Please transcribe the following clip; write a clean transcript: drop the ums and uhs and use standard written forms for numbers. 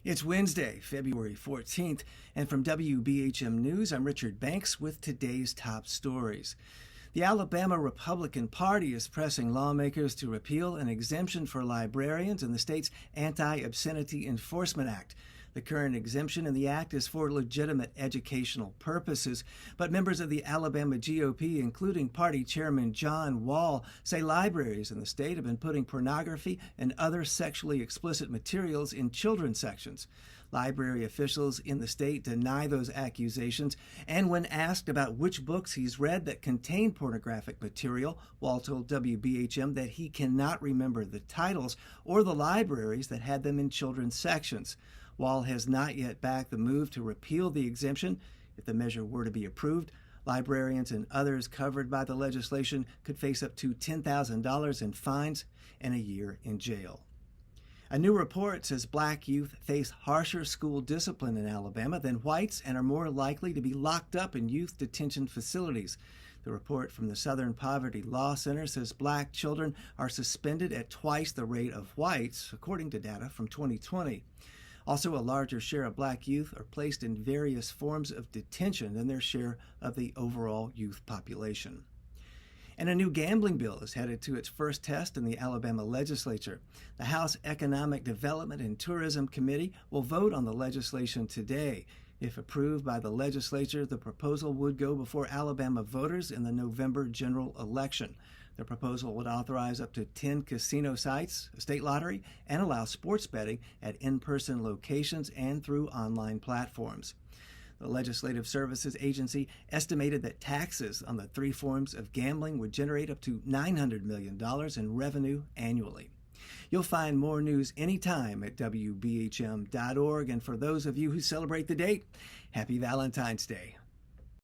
It's Wednesday, February 14th, and from WBHM News, I'm Richard Banks with today's top stories. The Alabama Republican Party is pressing lawmakers to repeal an exemption for librarians in the state's Anti-Obscenity Enforcement Act. The current exemption in the act is for legitimate educational purposes, but members of the Alabama GOP, including party chairman John Wall, say libraries in the state have been putting pornography and other sexually explicit materials in children's sections. Library officials in the state deny those accusations, and when asked about which books he's read that contain pornographic material, Wall told WBHM that he cannot remember the titles or the libraries that had them in children's sections. Wall has not yet backed the move to repeal the exemption. If the measure were to be approved, librarians and others covered by the legislation could face up to $10,000 in fines and a year in jail. A new report says black youth face harsher school discipline in Alabama than whites and are more likely to be locked up in youth detention facilities. The report from the Southern Poverty Law Center says black children are suspended at twice the rate of whites, according to data from 2020. Also, a larger share of black youth are placed in various forms of detention than their share of the overall youth population. And a new gambling bill is headed to its first test in the Alabama legislature. The House Economic Development and Tourism Committee will vote on the legislation today. If approved by the legislature, the proposal would go before Alabama voters in the November general election. The proposal would authorize up to 10 casino sites, a state lottery, and allow sports betting at in-person locations and through online platforms. The Legislative Services Agency estimated that taxes on the three forms of gambling would generate up to $900 million in revenue annually. You'll find more news anytime at WBHM.org, and for those of you who celebrate the date, happy Valentine's Day.